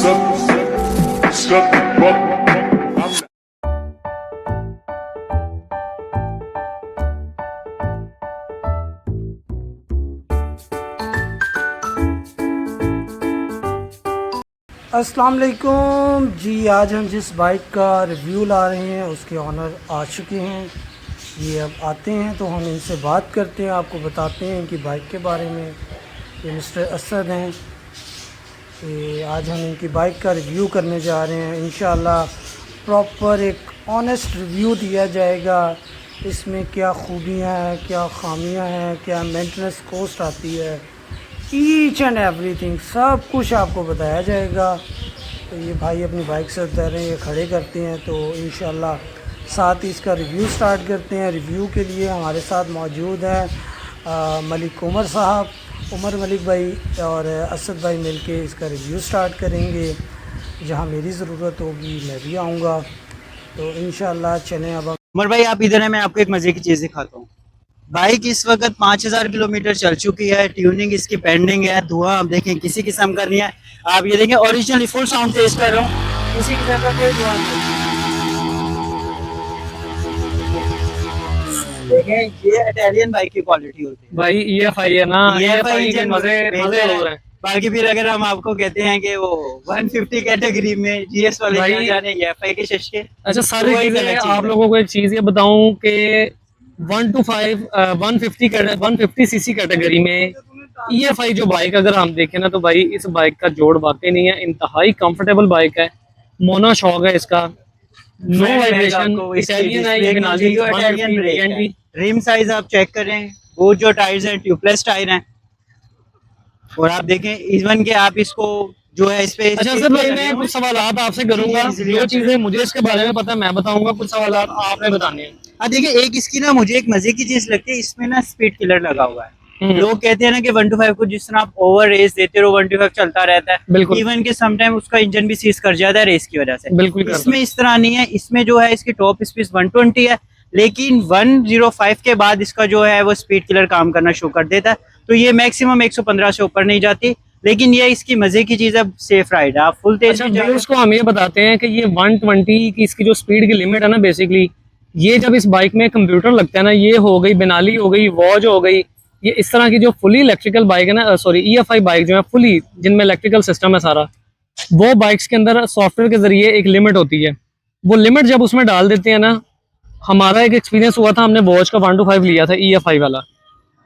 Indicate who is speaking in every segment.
Speaker 1: अस्सलाम वालेकुम जी। आज हम जिस बाइक का रिव्यू ला रहे हैं उसके ऑनर आ चुके हैं। ये अब आते हैं तो हम इनसे बात करते हैं, आपको बताते हैं कि बाइक के बारे में। ये मिस्टर असद हैं। ये आज हम इनकी बाइक का रिव्यू करने जा रहे हैं। इंशाल्लाह प्रॉपर एक ऑनेस्ट रिव्यू दिया जाएगा। इसमें क्या खूबियाँ हैं, क्या ख़ामियाँ हैं, क्या मेंटेनेंस कॉस्ट आती है, ईच एंड एवरीथिंग सब कुछ आपको बताया जाएगा। तो ये भाई अपनी बाइक से उतर ये खड़े करते हैं तो इंशाल्लाह साथ ही इसका रिव्यू स्टार्ट करते हैं। रिव्यू के लिए हमारे साथ मौजूद हैं मलिक उमर साहब, उमर मलिक भाई और असद भाई मिलके इसका रिव्यू स्टार्ट करेंगे। जहाँ मेरी ज़रूरत होगी मैं भी आऊँगा। तो इंशाल्लाह चलें। अब
Speaker 2: उमर भाई आप इधर है, मैं आपको एक मजे की चीज़ दिखाता हूँ। बाइक इस वक्त 5000 किलोमीटर चल चुकी है, ट्यूनिंग इसकी पेंडिंग है, धुआं आप देखें किसी किस्म का नहीं है। आप ये देखें ओरिजिनली फुल साउंड टेस्ट कर रहा हूँ, किसी किस्म का कोई धुआं नहीं। देखें ये इटालियन बाइक की क्वालिटी होती है भाई।
Speaker 3: EFI है ना, EFI के मजे हो रहे हैं।
Speaker 2: बाकी फिर अगर हम आपको कहते हैं कि वो 150 कैटेगरी में GS वाले
Speaker 3: भाई
Speaker 2: जाने EFI के शशके।
Speaker 3: अच्छा सारी चीजें आप लोगों को एक चीज ये बताऊं कि 1 to 5 150 सीसी कैटेगरी में EFI जो बाइक अगर हम देखें ना तो भाई इस बाइक का जोड़ वाकई नहीं है। इंतहाई कंफर्टेबल बाइक है, मोना शॉक है इसका, नो वाइब्रेशन, इटालियन है, बिनाली
Speaker 2: रिम साइज आप चेक करें, वो जो टायर्स हैं ट्यूबलेस टायर हैं। और आप देखें इवन के आप इसको जो है इस पे।
Speaker 3: अच्छा सर भाई मैं कुछ सवाल आपसे करूंगा, जो चीजें मुझे इसके बारे में पता है मैं बताऊंगा, कुछ सवाल आपने बताने हैं।
Speaker 2: हाँ देखिए, एक इसकी ना मुझे एक मजे की चीज लगती है, इसमें ना स्पीड किलर लगा हुआ है। लोग कहते हैं ना कि 1 to 5 को जिस तरह आप ओवर रेस देते हो 1 to 5 चलता रहता है, इवन के समटाइम उसका इंजन भी सीज कर जाता है रेस की वजह से।
Speaker 3: बिल्कुल
Speaker 2: इसमें इस तरह नहीं है। इसमें जो है इसकी टॉप स्पीड 120 है, लेकिन 105 के बाद इसका जो है वो स्पीड किलर काम करना शुरू कर देता है। तो ये मैक्सिमम 115 से ऊपर नहीं जाती, लेकिन ये इसकी मजे की चीज है, सेफ राइड है। आप फुल तेज
Speaker 3: उसको हम ये बताते हैं कि ये 120 की इसकी जो स्पीड की लिमिट है ना, बेसिकली ये जब इस बाइक में कंप्यूटर लगता है ना, ये हो गई बेनाली हो गई, वॉज हो गई, ये इस तरह की जो फुली इलेक्ट्रिकल बाइक है ना, सॉरी EFI बाइक जो है फुली जिनमें इलेक्ट्रिकल सिस्टम है सारा, वो बाइक्स के अंदर सॉफ्टवेयर के जरिए एक लिमिट होती है। वो लिमिट जब उसमें डाल देते हैं ना, हमारा एक एक्सपीरियंस हुआ था, हमने वॉच का 1 to 5 लिया था EFI वाला,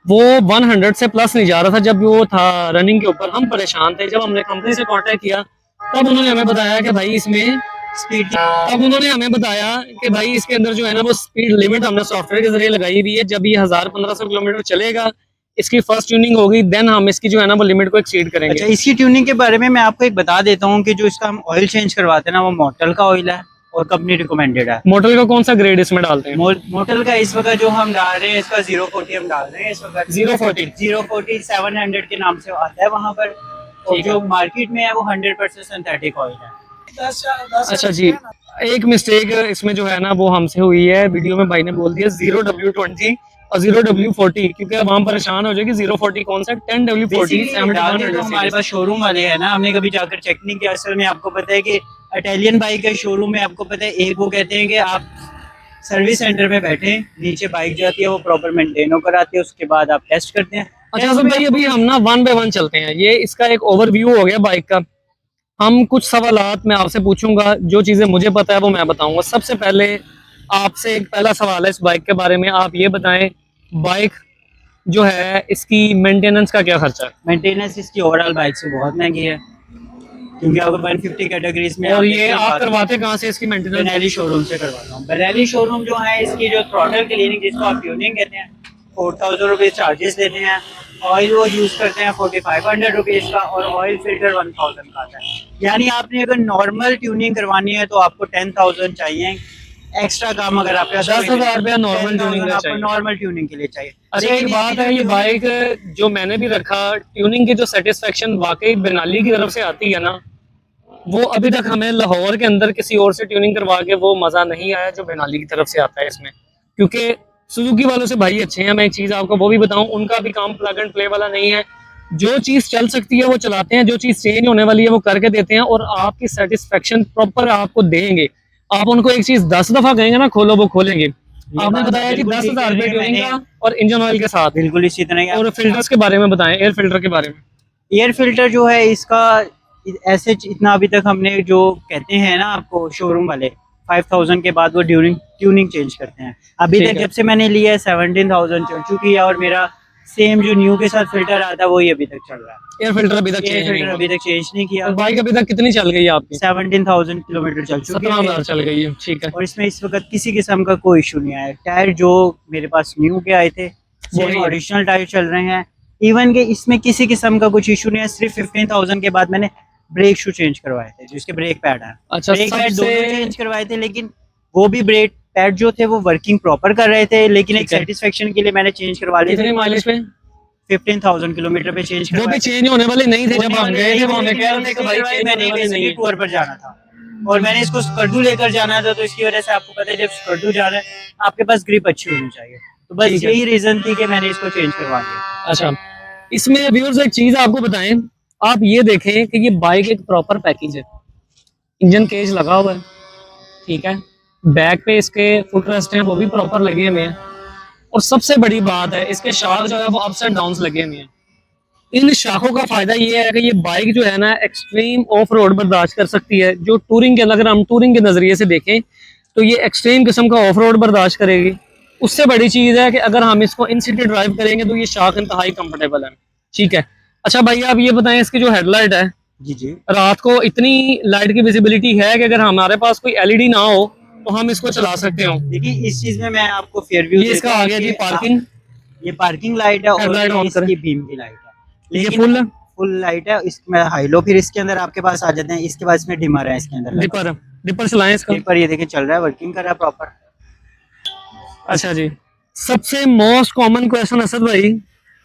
Speaker 3: वो 100 से प्लस नहीं जा रहा था। जब वो था रनिंग के ऊपर हम परेशान थे। जब हमने कंपनी से कांटेक्ट किया तब उन्होंने हमें बताया कि भाई इसमें स्पीड, तब उन्होंने हमें बताया कि भाई इसके अंदर जो है ना वो स्पीड लिमिट हमने सॉफ्टवेयर के जरिए लगाई हुई है। जब ये 1000-1500 किलोमीटर चलेगा, इसकी फर्स्ट ट्यूनिंग होगी, देन हम इसकी जो है ना वो लिमिट को एक्सीड करेंगे।
Speaker 2: अच्छा, इसकी ट्यूनिंग के बारे में मैं आपको एक बता देता हूँ कि जो इसका हम ऑयल चेंज करवाते हैं ना, वो मोटल का ऑयल है और कंपनी रिकमेंडेड है।
Speaker 3: मोटल का कौन सा ग्रेड इसमें डालते हैं?
Speaker 2: मोटल का इस वक्त जो हम डाल रहे हैं इसका 040 हम डाल रहे हैं इस वक्त। 040 700 के नाम से आता है वहाँ पर, और जो मार्केट में है वो 100% सिंथेटिक ऑयल है।
Speaker 3: अच्छा जी, एक मिस्टेक इसमें जो है ना वो हमसे हुई है, वीडियो में भाई ने बोल दिया 0W20 और 0W40, क्योंकि अब हम परेशान हो जाएगी। 040 कौन सा? 10W40
Speaker 2: तो हमारे पास शोरूम वाले हैं ना, हमने कभी जाकर चेक नहीं किया। असल में आपको पता है कि इटालियन बाइक के शोरूम में आपको पता है, एक वो कहते हैं कि आप सर्विस सेंटर में बैठे, नीचे बाइक जाती है वो प्रॉपर मेंटेन होकर आती है, उसके बाद आप टेस्ट करते हैं।
Speaker 3: अच्छा सर भाई अभी हम ना 1 by 1 चलते हैं। ये इसका एक ओवरव्यू हो गया बाइक का। हम कुछ सवालात मैं आपसे पूछूंगा, जो चीजें मुझे पता है वो मैं बताऊंगा। सबसे पहले आपसे एक पहला सवाल है इस बाइक के बारे में, आप ये बताएं बाइक जो है इसकी मेंटेनेंस का क्या खर्चा है?
Speaker 2: मेंटेनेंस इसकी ओवरऑल बाइक से बहुत महंगी है, क्योंकि आपको 150 कैटेगरीज में।
Speaker 3: और ये आप करवाते कहाँ से इसकी मेंटेनेंस?
Speaker 2: बेनाली शोरूम से करवाता हूँ। बेनाली शोरूम जो है इसकी जो थ्रॉटल क्लीनिंग जिसको आप ट्यूनिंग कहते हैं, 4000 रुपीज चार्जेस लेते हैं। ऑयल वो यूज करते हैं 4500 रुपीज का, और ऑयल फिल्टर 1000 का आता है। यानी आपने अगर नॉर्मल ट्यूनिंग करवानी है तो आपको 10,000 चाहिए एक्स्ट्रा काम। अगर आप
Speaker 3: 10,000 रुपया नॉर्मल ट्यूनिंग
Speaker 2: आपको नॉर्मल ट्यूनिंग के लिए चाहिए।
Speaker 3: अच्छा एक बात है, ये बाइक जो मैंने भी रखा, ट्यूनिंग की जो सेटिस्फेक्शन वाकई बेनाली की तरफ से आती है ना, वो अभी तक हमें लाहौर के अंदर किसी और से ट्यूनिंग करवा के वो मजा नहीं आया जो बेनाली की तरफ से आता है इसमें। क्योंकि सुजुकी वालों से भाई अच्छे हैं। मैं एक चीज आपको वो भी बताऊं, उनका भी काम प्लग एंड प्ले वाला नहीं है। जो चीज चल सकती है वो चलाते हैं, जो चीज चेंज होने वाली है वो करके देते हैं, और आपकी सेटिस्फेक्शन प्रॉपर आपको देंगे। आप उनको एक चीज 10 दफा कहेंगे ना खोलो, वो खोलेंगे। आपने
Speaker 2: बात
Speaker 3: बताया कि
Speaker 2: बिल्कुल
Speaker 3: 10,000 रुपए
Speaker 2: ठीक है,
Speaker 3: ट्यूनिंग
Speaker 2: मैंने-
Speaker 3: का और इंजन ऑयल के साथ,
Speaker 2: बिल्कुल इसी तरह का।
Speaker 3: और फिल्टर्स के बारे में बताएं, एयर फिल्टर के बारे में।
Speaker 2: एयर फिल्टर जो है इसका ऐसे इतना अभी तक हमने जो कहते हैं ना आपको शोरूम वाले 5000 के बाद वो ड्यूरिंग ट्यूनिंग चेंज करते हैं। अभी
Speaker 3: ठीक
Speaker 2: तक
Speaker 3: है।
Speaker 2: जब से मैंने लिया है 17,000 चल चुकी है, और मेरा सेम जो न्यू के साथ फिल्टर आता है वही अभी तक चल रहा है।
Speaker 3: एयर फिल्टर अभी तक
Speaker 2: एयर
Speaker 3: चेंज नहीं
Speaker 2: फिल्टर
Speaker 3: हुआ।
Speaker 2: अभी तक चेंज नहीं किया।
Speaker 3: और बाइक अभी तक कितनी चल गई है आपकी?
Speaker 2: 17,000 किलोमीटर चल चुकी
Speaker 3: 17,000
Speaker 2: है,
Speaker 3: चल गई है, ठीक है।
Speaker 2: और इसमें इस वक्त किसी किस्म का कोई इशू नहीं आया। टायर जो मेरे पास न्यू के आए थे
Speaker 3: वही है।
Speaker 2: ओरिजिनल टायर चल रहे हैं। इवन के इसमें किसी किस्म का कुछ इशू नहीं है। सिर्फ 15,000 के बाद मैंने ब्रेक शू चेंज करवाए थे, जिसके ब्रेक पैड है।
Speaker 3: अच्छा,
Speaker 2: ब्रेक पैड
Speaker 3: सबसे-
Speaker 2: दोनों चेंज करवाए थे, लेकिन वो भी ब्रेक पैड जो थे वो वर्किंग प्रॉपर कर रहे थे, लेकिन एक
Speaker 3: ठीक है।
Speaker 2: सेटिस्फेक्शन के लिए मैंने चेंज करवा लिए
Speaker 3: कितने
Speaker 2: थे।
Speaker 3: माइलेज पे?
Speaker 2: 15,000 किलोमीटर पे चेंज
Speaker 3: वो भी
Speaker 2: करवाए थे।
Speaker 3: चेंज होने वाले नहीं थे जब
Speaker 2: होने
Speaker 3: हम
Speaker 2: वाले
Speaker 3: गए थे,
Speaker 2: नहीं
Speaker 3: वो
Speaker 2: थे,
Speaker 3: हमें
Speaker 2: लेकिन
Speaker 3: कह रहे थे कि भाई
Speaker 2: इसलिए
Speaker 3: चेंज
Speaker 2: मैंने
Speaker 3: होने वाले नहीं
Speaker 2: बेसिकली
Speaker 3: है।
Speaker 2: टूर पर जाना था, और मैंने इसको स्कर्डू लेकर जाना था, तो इसकी वजह से आपको पता है जब स्कर्डू जा रहे हैं आपके पास ग्रिप अच्छी होनी चाहिए, तो बस
Speaker 3: ठीक है।
Speaker 2: यही रीजन थी कि मैंने इसको चेंज करवा लिया।
Speaker 3: अच्छा, इसमें व्यूअर्स एक चीज आपको बताएं, आप ये देखें कि ये बाइक एक प्रॉपर पैकेज है। इंजन केज लगा हुआ है, ठीक है, बैक पे इसके फुट रेस्ट हैं वो भी प्रॉपर लगे हुए हैं, और सबसे बड़ी बात है इसके शाख जो है वो अप्स एंड डाउन्स लगे हुए हैं। इन शाखों का फायदा ये है कि ये बाइक जो है ना एक्सट्रीम ऑफ रोड बर्दाश्त कर सकती है। जो टूरिंग के, अगर हम टूरिंग के नजरिए से देखें तो ये एक्सट्रीम किस्म का ऑफ रोड बर्दाश्त करेगी। उससे बड़ी चीज है कि अगर हम इसको इन सिटी ड्राइव करेंगे तो ये शाख इंतहाई कंफर्टेबल है, ठीक है। अच्छा भाई, आप ये बताएं, इसकी जो हेडलाइट है,
Speaker 2: जी जी,
Speaker 3: रात को इतनी लाइट की विजिबिलिटी है कि अगर हमारे पास कोई एलईडी ना हो तो हम इसको चला सकते हो।
Speaker 2: देखिए इस चीज में मैं आपको फेयर व्यू
Speaker 3: ये इसका आ गया जी पार्किंग,
Speaker 2: ये पार्किंग लाइट है, और
Speaker 3: हेडलाइट ऑन
Speaker 2: ये
Speaker 3: करें।
Speaker 2: इसकी बीम की लाइट है।
Speaker 3: ये
Speaker 2: लेकिन
Speaker 3: फुल है,
Speaker 2: फुल लाइट है, इसमें हाई लो फिर इसके अंदर आपके पास आ जाते हैं। इसके बाद इसमें डिमर है, इसके अंदर
Speaker 3: डिपर डिपर चलाएं इसका।
Speaker 2: पर ये देखिए चल रहा है, वर्किंग कर रहा है प्रॉपर।
Speaker 3: अच्छा जी, सबसे मोस्ट कॉमन क्वेश्चन असद भाई,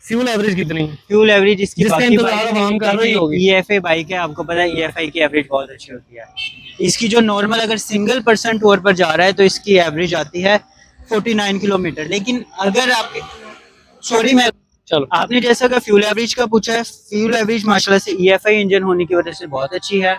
Speaker 3: फ्यूल एवरेज कितनी है?
Speaker 2: फ्यूल एवरेज इसकी
Speaker 3: जिसका
Speaker 2: बाकी
Speaker 3: इंतजार
Speaker 2: बाइक
Speaker 3: आवाम कर रही होगी।
Speaker 2: EFI बाइक है, आपको पता है EFI की एवरेज बहुत अच्छी होती है। इसकी जो नॉर्मल अगर सिंगल पर्सन टूर पर जा रहा है तो इसकी एवरेज आती है 49 किलोमीटर। लेकिन अगर आप सॉरी मैं
Speaker 3: चलो,
Speaker 2: आपने जैसा कि फ्यूल एवरेज का पूछा है, फ्यूल एवरेज माशाल्लाह से EFI इंजन होने की वजह से बहुत अच्छी है।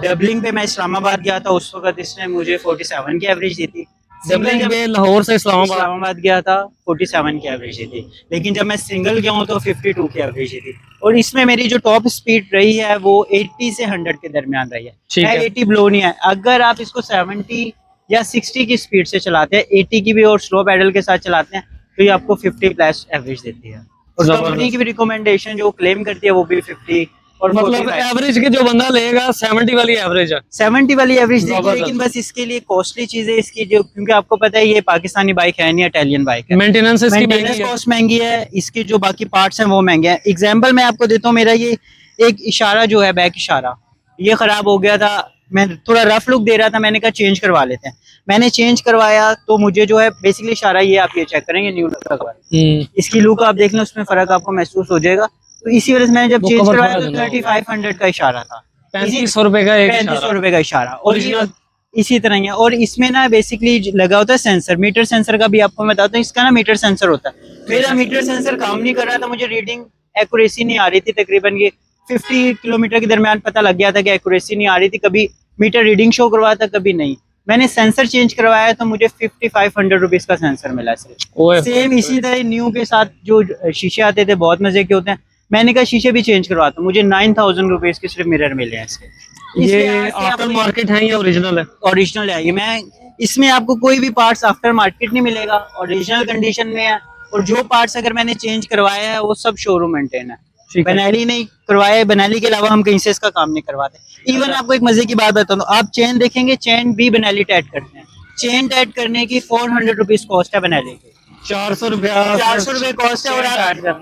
Speaker 2: डबलिंग पे मैं इस्लामाबाद गया था, उस वक्त इसने मुझे 47 की एवरेज दी थी।
Speaker 3: डबलिंग पे लाहौर से इस्लामाबाद,
Speaker 2: इस्लामाबाद गया था, 47 की एवरेज दी थी। लेकिन जब मैं सिंगल गया हूँ तो 52 की एवरेज दी थी। और इसमें मेरी जो टॉप स्पीड रही है वो 80 से 100 के दरमियान रही है।
Speaker 3: ठीक है।
Speaker 2: 80 ब्लो नहीं है। अगर आप इसको 70 या 60 की स्पीड से चलाते हैं, 80 की भी और स्लो पैडल के साथ चलाते हैं, तो ये आपको 50 प्लस एवरेज देती है। और
Speaker 3: जबरदस्त।
Speaker 2: कंपनी की भी रिकमेंडेशन जो क्लेम करती है वो भी 50 और
Speaker 3: मतलब
Speaker 2: 45।
Speaker 3: एवरेज के जो बंदा लेगा 70 वाली एवरेज है।
Speaker 2: 70 वाली एवरेज देगी,
Speaker 3: जबरदस्त।
Speaker 2: लेकिन बस इसके लिए कॉस्टली चीज है इसकी, जो क्योंकि आपको पता है ये पाकिस्तानी बाइक है नहीं, इटालियन बाइक है।
Speaker 3: मेंटेनेंस इसकी
Speaker 2: मेंटेनेंस
Speaker 3: महंगी है।
Speaker 2: कॉस्ट महंगी है, इसके जो बाकी पार्ट्स हैं वो महंगे हैं। एग्जांपल मैं आपको देता हूँ, मेरा ये एक इशारा जो है, बैक इशारा, ये खराब हो गया था। मैं थोड़ा रफ लुक दे रहा था, मैंने कहा चेंज करवा लेते हैं। मैंने चेंज करवाया तो मुझे जो है बेसिकली इशारा ये, आप ये चेक करेंगे, न्यू लगा हुआ है। इसकी लुक आप देख लें, उसमें फर्क आपको महसूस हो जाएगा। तो इसी वजह से मैंने जब
Speaker 3: वो
Speaker 2: चेंज
Speaker 3: cover
Speaker 2: करवाया
Speaker 3: थोड़ा
Speaker 2: तो
Speaker 3: देना।
Speaker 2: 3500 का इशारा था,
Speaker 3: 3500 रुपए का एक
Speaker 2: 3500 रुपए का इशारा। और
Speaker 3: Original?
Speaker 2: इसी तरह ही है। और इसमें ना बेसिकली लगा होता है सेंसर, मीटर सेंसर का भी आपको मैं बताता हूँ। इसका ना मीटर सेंसर होता है, मेरा मीटर सेंसर काम नहीं कर रहा था, मुझे रीडिंग एक्यूरेसी नहीं आ रही थी। तकरीबन ये 50 किलोमीटर के दरमियान पता लग गया था कि एक्यूरेसी नहीं आ रही थी, कभी मीटर रीडिंग शो करवाता कभी नहीं। मैंने सेंसर चेंज करवाया तो मुझे 5500 रुपीज का सेंसर मिला सिर्फ। सेम इसी तरह न्यू के साथ जो शीशे आते थे बहुत मजे के होते हैं, मैंने कहा शीशे भी चेंज करवाता हूँ, मुझे 9000 रुपीज के सिर्फ मिरर मिले हैं इसके।
Speaker 3: ये आफ्टर मार्केट है या ओरिजिनल है?
Speaker 2: ओरिजिनल है ये। मैं इसमें आपको कोई भी पार्ट्स आफ्टर मार्केट नहीं मिलेगा, ओरिजिनल कंडीशन में है। और जो पार्ट्स अगर मैंने चेंज करवाया है वो सब शोरूम मेंटेन है,
Speaker 3: ठीक है।
Speaker 2: बनाली नहीं करवाया है। बनाली के अलावा हम कहीं से इसका काम नहीं करवाते। इवन आपको एक मजे की बात बताऊं, आप चेन देखेंगे, चेन भी बनाली टाइट करते हैं। चेन टाइट करने की 400 रुपीज कॉस्ट है बनाली की।
Speaker 3: 400 रुपया,
Speaker 2: 400 रुपए कॉस्ट है। और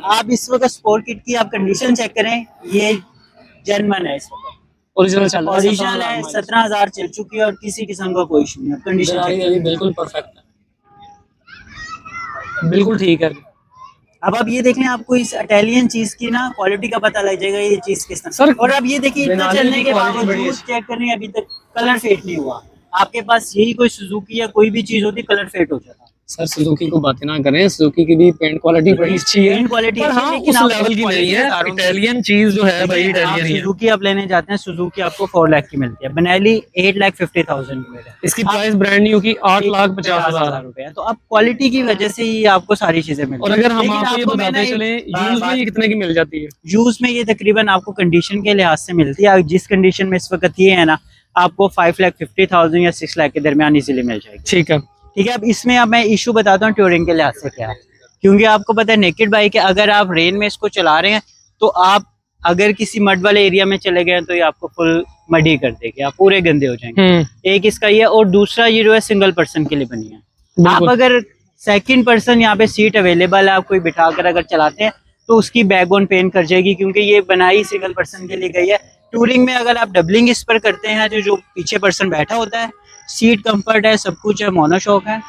Speaker 2: आप इस वक्त स्पोर्ट किट की आप कंडीशन चेक करें, ये जर्मन है, इस वक्त
Speaker 3: ओरिजिनल चल रहा है,
Speaker 2: ओरिजिनल है, 17,000 चल चुकी है और किसी किस्म का कोई इशू नहीं है। कंडीशन चेक
Speaker 3: ये बिल्कुल परफेक्ट है, बिल्कुल ठीक है।
Speaker 2: अब आप ये देख लें, आपको इस इटालियन चीज की ना क्वालिटी का पता लग जाएगा, ये चीज किस तरह।
Speaker 3: सर,
Speaker 2: और अब ये देखिए, इतना
Speaker 3: बनाली
Speaker 2: चलने
Speaker 3: की
Speaker 2: के
Speaker 3: quality बड़ी
Speaker 2: बावजूद
Speaker 3: अच्छी।
Speaker 2: चेक करें, अभी तक कलर फेड नहीं हुआ। आपके पास यही कोई सुजुकी या कोई भी चीज होती, कलर फेड हो जाता।
Speaker 3: सर सुजुकी को बातें ना करें, सुजुकी की भी पेंट क्वालिटी बड़ी अच्छी है,
Speaker 2: पेंट क्वालिटी
Speaker 3: पर हाँ
Speaker 2: लेकिन
Speaker 3: उस
Speaker 2: आप
Speaker 3: लेवल की नहीं है।
Speaker 2: quality
Speaker 3: इटालियन चीज जो है भाई इटालियन ही है।
Speaker 2: सुजुकी आप लेने जाते हैं, सुजुकी आपको 4 लाख की मिलती है, बेनेली 8,50,000 की मिलेगी।
Speaker 3: इसकी प्राइस ब्रांड न्यू की 8,50,000
Speaker 2: रुपए है। तो अब क्वालिटी की वजह से ही आपको सारी चीजें मिलती
Speaker 3: और
Speaker 2: हैं।
Speaker 3: अगर हम
Speaker 2: लेकिन
Speaker 3: आपको ये
Speaker 2: आपको मैं ना
Speaker 3: बताते
Speaker 2: एक
Speaker 3: चले यूज में ये कितने की मिल जाती है?
Speaker 2: यूज में ये तकरीबन आपको कंडीशन के लिहाज से मिलती है। जिस कंडीशन में इस वक्त ये है ना, आपको 5,50,000 या 6 लाख के दरमियान इजीली मिल जाएगी।
Speaker 3: ठीक है,
Speaker 2: ठीक है। अब इसमें अब मैं इशू बताता हूँ टूरिंग के लिहाज से क्या है, क्योंकि आपको पता है नेकेड बाइक है, अगर आप रेन में इसको चला रहे हैं तो आप अगर किसी मड वाले एरिया में चले गए तो ये आपको फुल मडी कर देगी, आप पूरे गंदे हो जाएंगे। एक इसका ये, और दूसरा ये जो है सिंगल पर्सन के लिए बनी है। आप
Speaker 3: बिल्कुल।
Speaker 2: अगर सेकंड पर्सन यहाँ पे सीट अवेलेबल है, आप कोई बिठा कर अगर चलाते हैं तो उसकी बैकबोन पेन कर जाएगी, क्योंकि ये बनाई सिंगल पर्सन के लिए गई है। टूरिंग में अगर आप डबलिंग इस पर करते हैं तो जो पीछे पर्सन बैठा होता है, सीट कंफर्ट है, सब कुछ है, मोनोशॉक है।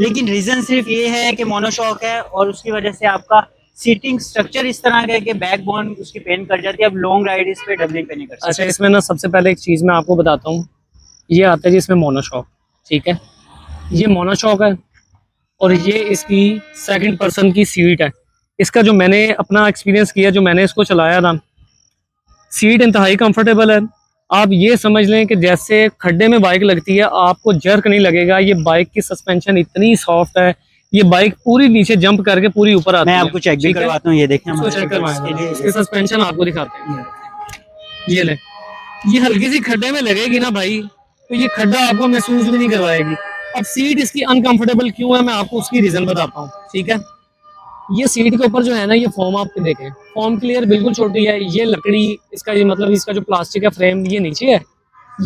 Speaker 2: लेकिन रीजन सिर्फ ये है कि मोनोशॉक है और उसकी वजह से आपका सीटिंग स्ट्रक्चर इस तरह का है कि बैकबोन उसकी पेन कर जाती है। अब लॉन्ग राइड इस पे डबलिंग पे नहीं कर सकते।
Speaker 3: अच्छा, इसमें ना सबसे पहले एक चीज मैं आपको बताता हूँ, ये आता है जी इसमें मोनोशॉक। ठीक है, ये मोनोशॉक है और ये इसकी सेकंड पर्सन की सीट है। इसका जो मैंने अपना एक्सपीरियंस किया, जो मैंने इसको चलाया था, सीट इंतहाई कंफर्टेबल है। आप ये समझ लें कि जैसे खड्डे में बाइक लगती है आपको जर्क नहीं लगेगा। ये बाइक की सस्पेंशन इतनी सॉफ्ट है, ये बाइक पूरी नीचे जंप करके पूरी ऊपर आती
Speaker 2: मैं
Speaker 3: है।
Speaker 2: आपको चेक भी
Speaker 3: ठीक है?
Speaker 2: करवाता हूँ, ये देखें
Speaker 3: इसको
Speaker 2: हमारे
Speaker 3: चेक करवाएं,
Speaker 2: इसके लिए।
Speaker 3: इसकी सस्पेंशन आपको दिखाते हैं। ये ले, ये हल्की सी खड्डे में लगेगी ना भाई, तो ये खड्डा आपको महसूस भी नहीं करवाएगी। अब सीट इसकी अनकंफर्टेबल क्यों है, मैं आपको उसकी रीजन बताता हूँ। ठीक है, ये सीट के ऊपर जो है ना, ये फॉर्म आप देखें, फॉर्म क्लियर बिल्कुल छोटी है। ये लकड़ी इसका, ये मतलब इसका जो प्लास्टिक है फ्रेम, ये नीचे है,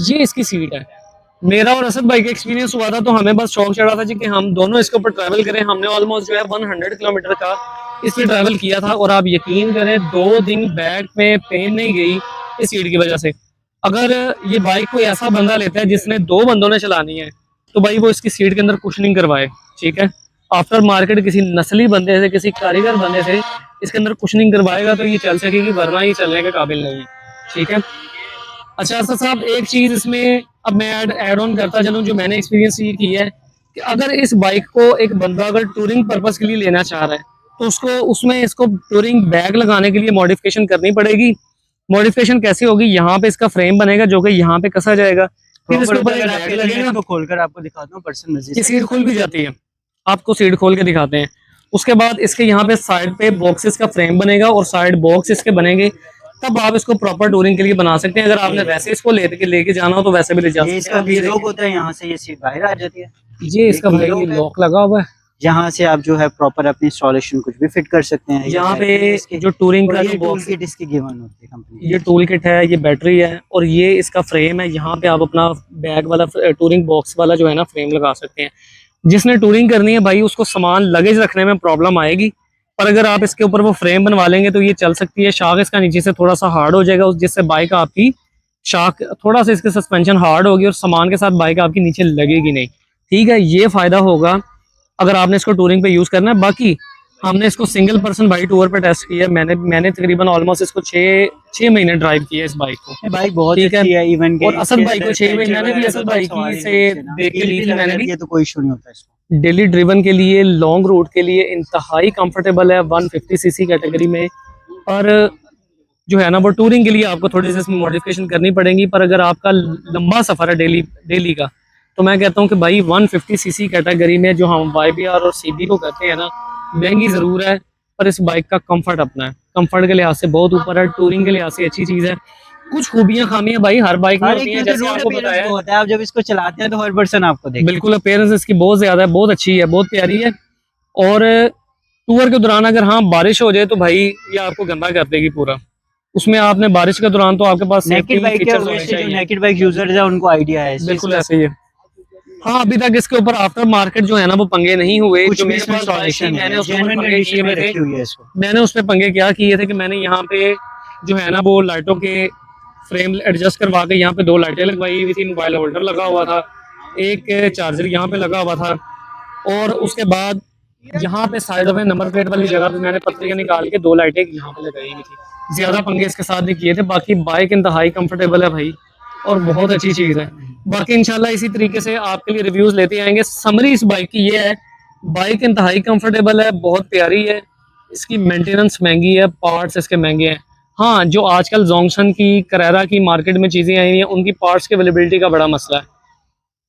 Speaker 3: ये इसकी सीट है। मेरा और असद भाई का एक्सपीरियंस हुआ था तो हमें बस शौक चढ़ा था जी कि हम दोनों इसके ऊपर ट्रैवल करें। हमने ऑलमोस्ट जो है 100 किलोमीटर का इस पे ट्रैवल किया था और आप यकीन करें 2 दिन बैक में पेन नहीं गई इस सीट की वजह से। अगर ये बाइक कोई ऐसा बंदा लेता है जिसने 2 बंदों ने चलानी है तो भाई वो इसकी सीट के अंदर कुशनिंग करवाए। ठीक है, आफ्टर मार्केट किसी नस्ली बंदे से, किसी कारीगर बंदे से इसके अंदर कुशनिंग करवाएगा तो ये चल सकेगी, वरना ये चलने के काबिल नहीं है। ठीक है। अच्छा असद साहब, एक चीज इसमें अब मैं ऐड ऑन करता चलूं, जो मैंने एक्सपीरियंस ये की है कि अगर इस बाइक को एक बंदा अगर टूरिंग पर्पस के लिए लेना चाह रहा है तो उसको उसमें इसको टूरिंग बैग लगाने के लिए मॉडिफिकेशन करनी पड़ेगी। मॉडिफिकेशन कैसे होगी, यहाँ पे इसका फ्रेम बनेगा जो कि यहाँ पे कसा जाएगा, फिर इसके ऊपर एक बैग लगेगा।
Speaker 2: इसको खोलकर आपको दिखाता हूँ पर्सन मजीद।
Speaker 3: ये सीट खुल भी जाती है, आपको सीट खोल के दिखाते हैं। उसके बाद इसके यहाँ पे साइड पे बॉक्सेस का फ्रेम बनेगा और साइड बॉक्स इसके बनेंगे, तब आप इसको प्रॉपर टूरिंग के लिए बना सकते हैं। अगर आपने वैसे इसको लेके जाना हो तो वैसे भी ले जा सकते हैं।
Speaker 2: इसका लॉक होता है, यहाँ से ये सीट बाहर आ जाती है।
Speaker 3: ये इसका भाई लॉक लगा हुआ है,
Speaker 2: यहाँ से आप जो है प्रॉपर अपनी इंस्टॉलेशन कुछ भी फिट कर सकते हैं।
Speaker 3: यहाँ पे जो टूरिंग का जो
Speaker 2: टूल किट इसकी गिवन होती है कंपनी।
Speaker 3: ये टूल किट है, ये बैटरी है और ये इसका फ्रेम है। यहाँ पे आप अपना बैग वाला टूरिंग बॉक्स वाला जो है ना फ्रेम लगा सकते हैं। जिसने टूरिंग करनी है भाई उसको सामान लगेज रखने में प्रॉब्लम आएगी, पर अगर आप इसके ऊपर वो फ्रेम बनवा लेंगे तो ये चल सकती है। शाक इसका नीचे से थोड़ा सा हार्ड हो जाएगा, जिससे बाइक आपकी शाक थोड़ा सा इसके सस्पेंशन हार्ड होगी और सामान के साथ बाइक आपकी नीचे लगेगी नहीं। ठीक है, ये फायदा होगा अगर आपने इसको टूरिंग पे यूज करना है। बाकी हमने इसको सिंगल पर्सन बाइक टूर पे टेस्ट किया। मैंने तकरीबन ऑलमोस्ट इसको 6 महीने ड्राइव किया इस बाइक को।
Speaker 2: बाइक बहुत
Speaker 3: ठीक
Speaker 2: अच्छी है। इवन
Speaker 3: और असद भाई को 6 महीने मैंने भी असद भाई की से देख के ली थी मैंने भी,
Speaker 2: तो कोई इशू नहीं होता इसको।
Speaker 3: डेली ड्रिवन के लिए, लॉन्ग रूट के लिए इंतहाई कंफर्टेबल है 150 सीसी कैटेगरी में। और जो है ना वो टूरिंग के लिए आपको थोड़ी सी इसमें मॉडिफिकेशन करनी पड़ेगी, पर अगर आपका लंबा सफर है डेली का तो मैं कहता हूँ कि भाई 150 सीसी कैटेगरी में जो हम YBR और CB को कहते हैं ना, महंगी जरूर है पर इस बाइक का कंफर्ट अपना है, कंफर्ट के लिहाज से बहुत ऊपर है, टूरिंग के लिहाज से अच्छी चीज है। कुछ खूबियां खामियां भाई हर बाइक में होती हैं, जैसे आपको बताया
Speaker 2: होता है। आप जब इसको चलाते हैं तो हर पर्सन आपको देखेगा।
Speaker 3: बिल्कुल अपीयरेंस इसकी बहुत ज्यादा है, बहुत अच्छी है, बहुत प्यारी है। और टूर के दौरान अगर हाँ बारिश हो जाए तो भाई ये आपको गंदा कर देगी पूरा। उसमें आपने बारिश के दौरान तो आपके पास
Speaker 2: नेकेड बाइक के जो नेकेड बाइक यूजर्स है उनको आइडिया है।
Speaker 3: बिल्कुल ऐसे ही है। हाँ, अभी तक इसके ऊपर आफ्टर मार्केट जो है ना वो पंगे नहीं हुए। जो मेरे पास इंस्टॉलेशन है, मैंने उसमें पंगे क्या किए थे कि मैंने यहाँ पे जो है ना वो लाइटों के फ्रेम एडजस्ट करवा के यहाँ पे 2 लाइटें लगवाई हुई थी, मोबाइल होल्डर लगा हुआ था, एक चार्जर यहाँ पे लगा हुआ था और उसके बाद यहाँ पे साइड में नंबर प्लेट वाली जगह पे मैंने पत्रिका निकाल के 2 लाइटें यहाँ पे लगाई हुई थी। ज्यादा पंगे इसके साथ नहीं किए थे। बाकी बाइक इंतहाई कंफर्टेबल है भाई और बहुत अच्छी चीज है। बाकी इंशाल्लाह इसी तरीके से आपके लिए रिव्यूज लेते आएंगे। समरी इस बाइक की ये है बाइक इंतहाई कंफर्टेबल है, बहुत प्यारी है। इसकी मेंटेनेंस महंगी है, पार्ट्स इसके महंगे हैं। हाँ, जो आजकल जोंगशन की, करेरा की मार्केट में चीज़ें आई हुई हैं, उनकी पार्ट्स की अवेलेबिलिटी का बड़ा मसला है।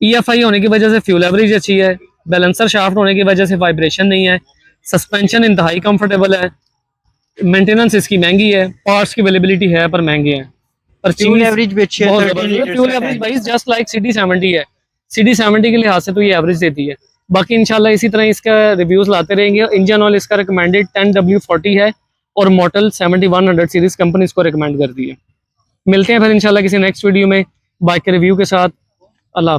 Speaker 3: EFI होने की वजह से फ्यूल एवरेज अच्छी है, बैलेंसर शाफ्ट होने की वजह से वाइब्रेशन नहीं है, सस्पेंशन इंतहाई कंफर्टेबल है, मेंटेनेंस इसकी महंगी है, पार्ट्स की अवेलेबिलिटी है पर महंगे हैं। पर
Speaker 2: फ्यूल एवरेज भी अच्छी है, 13 लीटर
Speaker 3: फ्यूल एवरेज भाई जस्ट लाइक CD70 है। CD70 के लिहाज से तो ये एवरेज देती है। बाकी इंशाल्लाह इसी तरह इसका रिव्यूज लाते रहेंगे। इंजन ऑयल इसका रिकमेंडेड 10W40 है और मॉडल 7100 सीरीज कंपनी इसको रिकमेंड करती है। मिलते हैं फिर इंशाल्लाह किसी नेक्स्ट वीडियो में बाइक के रिव्यू के साथ। अल्लाह हाफ़िज़।